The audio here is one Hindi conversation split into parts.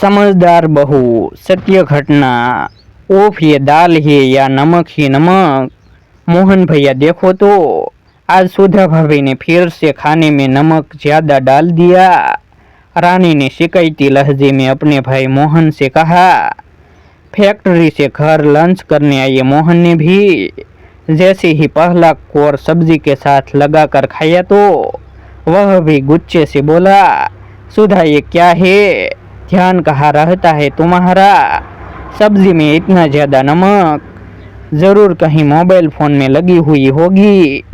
समझदार बहू, सत्य घटना। ओफ, ये दाल है या नमक ही नमक। मोहन भैया देखो तो, आज सुधा भाभी ने फिर से खाने में नमक ज्यादा डाल दिया। रानी ने शिकायती लहजे में अपने भाई मोहन से कहा। फैक्ट्री से घर लंच करने आए मोहन ने भी जैसे ही पहला कोर सब्जी के साथ लगाकर खाया तो वह भी गुस्से से बोला, सुधा ये क्या है? ध्यान कहाँ रहता है तुम्हारा? सब्जी में इतना ज़्यादा नमक? ज़रूर कहीं मोबाइल फ़ोन में लगी हुई होगी,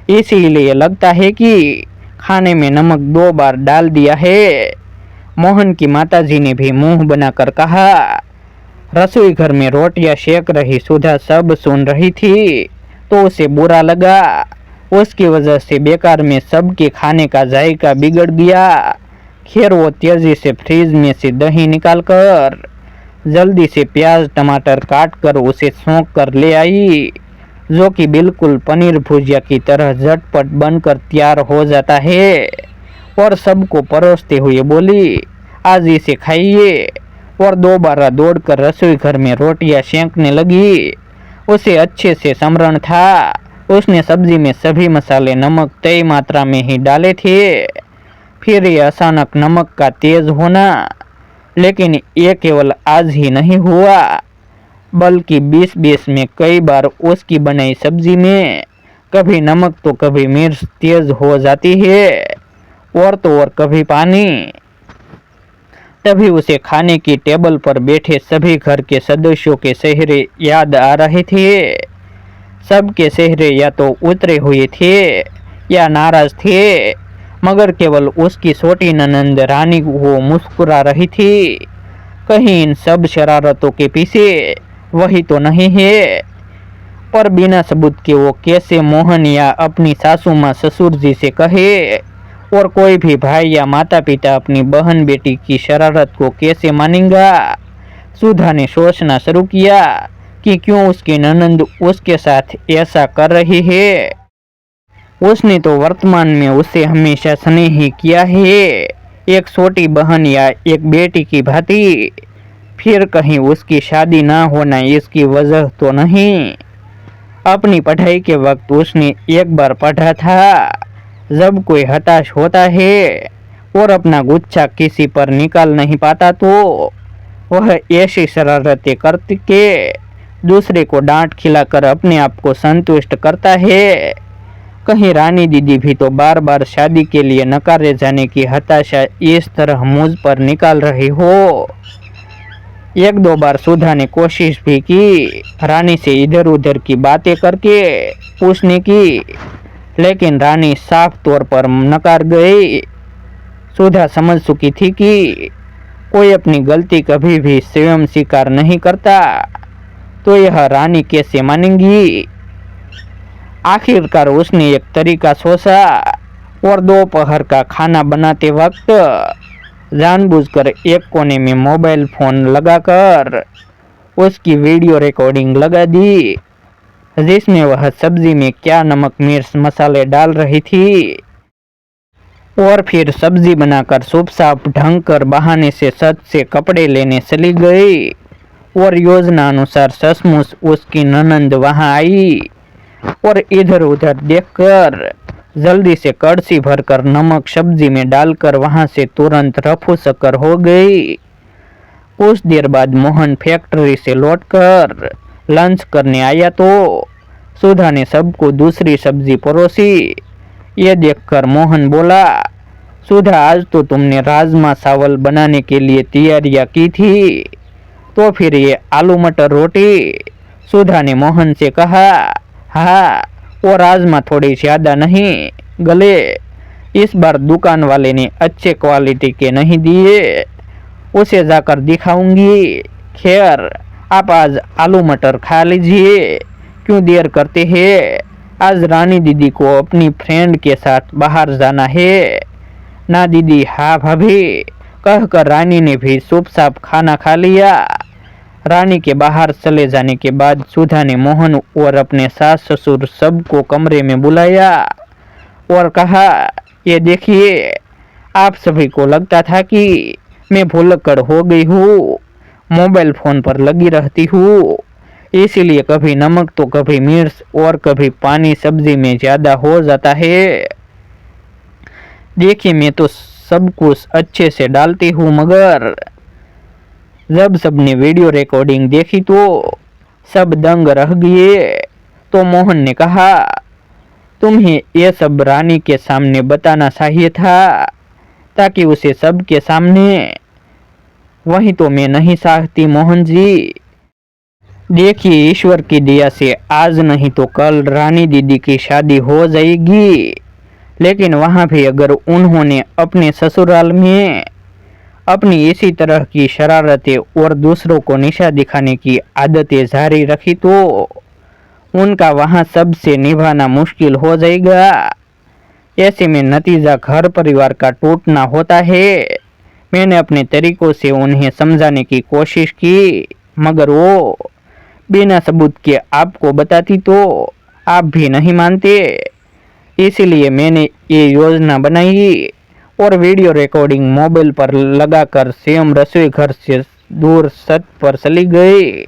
इसीलिए लगता है कि खाने में नमक 2 बार डाल दिया है। मोहन की माताजी ने भी मुंह बनाकर कहा। रसोई घर में रोटियां सेक रही सुधा सब सुन रही थी तो उसे बुरा लगा। उसकी वजह से बेकार में सबके खाने का जायका बिगड़ गया। खैर वो तेजी से फ्रिज में से दही निकालकर जल्दी से प्याज टमाटर काट कर उसे सौंक कर ले आई, जो कि बिल्कुल पनीर भुजिया की तरह झटपट बनकर तैयार हो जाता है। और सबको परोसते हुए बोली, आज इसे खाइए। और दोबारा दौड़कर रसोई घर में रोटियां सेंकने लगी। उसे अच्छे से स्मरण था, उसने सब्जी में सभी मसाले नमक तय मात्रा में ही डाले थे। फिर ये अचानक नमक का तेज होना, लेकिन ये केवल आज ही नहीं हुआ, बल्कि 20-20 में कई बार उसकी बनाई सब्जी में कभी नमक तो कभी मिर्च तेज हो जाती है, और तो और कभी पानी। तभी उसे खाने की टेबल पर बैठे सभी घर के सदस्यों के चेहरे याद आ रहे थे। सबके चेहरे या तो उतरे हुए थे या नाराज थे, मगर केवल उसकी छोटी ननंद रानी वो मुस्कुरा रही थी। कहीं इन सब शरारतों के पीछे वही तो नहीं है? पर बिना सबूत के वो कैसे मोहन या अपनी सासू माँ ससुर जी से कहे, और कोई भी भाई या माता पिता अपनी बहन बेटी की शरारत को कैसे मानेगा? सुधा ने सोचना शुरू किया कि क्यों उसकी ननंद उसके साथ ऐसा कर रही है। उसने तो वर्तमान में उसे हमेशा स्नेह ही किया है, एक छोटी बहन या एक बेटी की भांति। फिर कहीं उसकी शादी ना होना इसकी वजह तो नहीं? अपनी पढ़ाई के वक्त उसने एक बार पढ़ा था, जब कोई हताश होता है और अपना गुच्छा किसी पर निकाल नहीं पाता तो वह ऐसी शरारतें करके दूसरे को डांट खिलाकर अपने आप को संतुष्ट करता है। कहीं रानी दीदी भी तो बार बार शादी के लिए नकारे जाने की हताशा इस तरह मुझ पर निकाल रही हो। 1-2 बार सुधा ने कोशिश भी की रानी से इधर उधर की बातें करके पूछने की, लेकिन रानी साफ तौर पर नकार गई। सुधा समझ चुकी थी कि कोई अपनी गलती कभी भी स्वयं स्वीकार नहीं करता, तो यह रानी कैसे मानेंगी? आखिरकार उसने एक तरीका सोचा और दोपहर का खाना बनाते वक्त जानबूझकर एक कोने में मोबाइल फोन लगाकर उसकी वीडियो रिकॉर्डिंग लगा दी, जिसमें वह सब्जी में क्या नमक मिर्च मसाले डाल रही थी। और फिर सब्जी बनाकर चुपचाप ढंग कर बहाने से छत से कपड़े लेने चली गई। और योजना अनुसार सचमुच उसकी ननंद वहां आई और इधर उधर देखकर जल्दी से कड़छी भरकर नमक सब्जी में डालकर वहां से तुरंत रफू चक्कर हो गई। कुछ देर बाद मोहन फैक्ट्री से लौटकर लंच करने आया तो सुधा ने सबको दूसरी सब्जी परोसी। ये देखकर मोहन बोला, सुधा आज तो तुमने राजमा चावल बनाने के लिए तैयारियां की थी, तो फिर ये आलू मटर रोटी? सुधा ने मोहन से कहा। हाँ, वो राजमा थोड़ी ज़्यादा नहीं गले, इस बार दुकान वाले ने अच्छे क्वालिटी के नहीं दिए, उसे जाकर दिखाऊंगी। खैर आप आज आलू मटर खा लीजिए, क्यों देर करते हैं? आज रानी दीदी को अपनी फ्रेंड के साथ बाहर जाना है ना दीदी? हाँ भाभी, कहकर रानी ने भी चुपचाप खाना खा लिया। रानी के बाहर चले जाने के बाद सुधा ने मोहन और अपने सास ससुर सबको कमरे में बुलाया और कहा, ये देखिए, आप सभी को लगता था कि मैं भूलक्कड़ हो गई हूँ, मोबाइल फ़ोन पर लगी रहती हूँ, इसीलिए कभी नमक तो कभी मिर्च और कभी पानी सब्जी में ज़्यादा हो जाता है। देखिए मैं तो सब कुछ अच्छे से डालती हूँ, मगर जब सबने वीडियो रिकॉर्डिंग देखी तो सब दंग रह गए। तो मोहन ने कहा, तुम्हें ये सब रानी के सामने बताना चाहिए था, ताकि उसे सबके सामने। वही तो मैं नहीं चाहती मोहन जी। देखिए ईश्वर की दया से आज नहीं तो कल रानी दीदी की शादी हो जाएगी, लेकिन वहाँ भी अगर उन्होंने अपने ससुराल में अपनी इसी तरह की शरारतें और दूसरों को निशा दिखाने की आदतें जारी रखी तो उनका वहाँ सबसे निभाना मुश्किल हो जाएगा। ऐसे में नतीजा घर परिवार का टूटना होता है। मैंने अपने तरीकों से उन्हें समझाने की कोशिश की, मगर वो बिना सबूत के आपको बताती तो आप भी नहीं मानते। इसीलिए मैंने ये योजना बनाई और वीडियो रिकॉर्डिंग मोबाइल पर लगाकर स्वयं रसोई घर से दूर छत पर चली गई।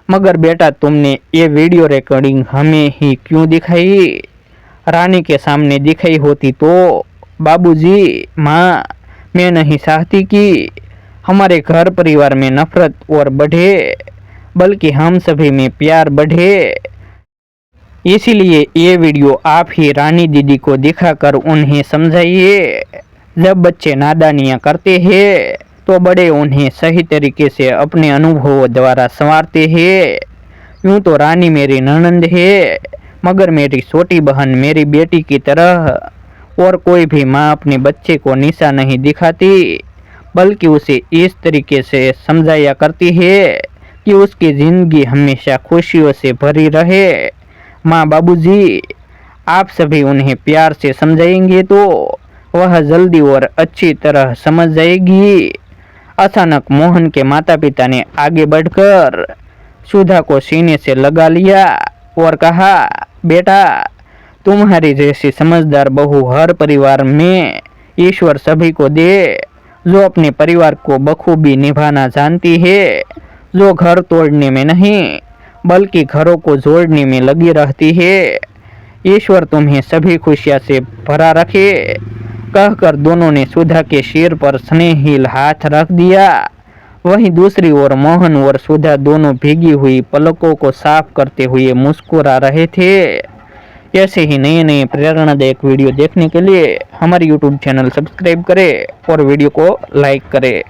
मगर बेटा तुमने ये वीडियो रिकॉर्डिंग हमें ही क्यों दिखाई? रानी के सामने दिखाई होती तो बाबूजी, माँ, मैं नहीं चाहती कि हमारे घर परिवार में नफरत और बढ़े, बल्कि हम सभी में प्यार बढ़े। इसीलिए ये वीडियो आप ही रानी दीदी को दिखाकर उन्हें समझाइए। जब बच्चे नादानियाँ करते हैं तो बड़े उन्हें सही तरीके से अपने अनुभवों द्वारा संवारते हैं। यूँ तो रानी मेरी ननंद है, मगर मेरी छोटी बहन मेरी बेटी की तरह। और कोई भी माँ अपने बच्चे को निशा नहीं दिखाती, बल्कि उसे इस तरीके से समझाया करती है कि उसकी ज़िंदगी हमेशा खुशियों से भरी रहे। माँ बाबूजी, आप सभी उन्हें प्यार से समझाएंगे तो वह जल्दी और अच्छी तरह समझ जाएगी। अचानक मोहन के माता पिता ने आगे बढ़कर सुधा को सीने से लगा लिया और कहा, बेटा तुम्हारी जैसी समझदार बहू हर परिवार में ईश्वर सभी को दे, जो अपने परिवार को बखूबी निभाना जानती है, जो घर तोड़ने में नहीं बल्कि घरों को जोड़ने में लगी रहती है। ईश्वर तुम्हें सभी खुशियाँ से भरा रखे। कहकर दोनों ने सुधा के सिर पर स्नेहिल हाथ रख दिया। वहीं दूसरी ओर मोहन और सुधा दोनों भीगी हुई पलकों को साफ करते हुए मुस्कुरा रहे थे। ऐसे ही नए नए प्रेरणादायक वीडियो देखने के लिए हमारे YouTube चैनल सब्सक्राइब करें और वीडियो को लाइक करें।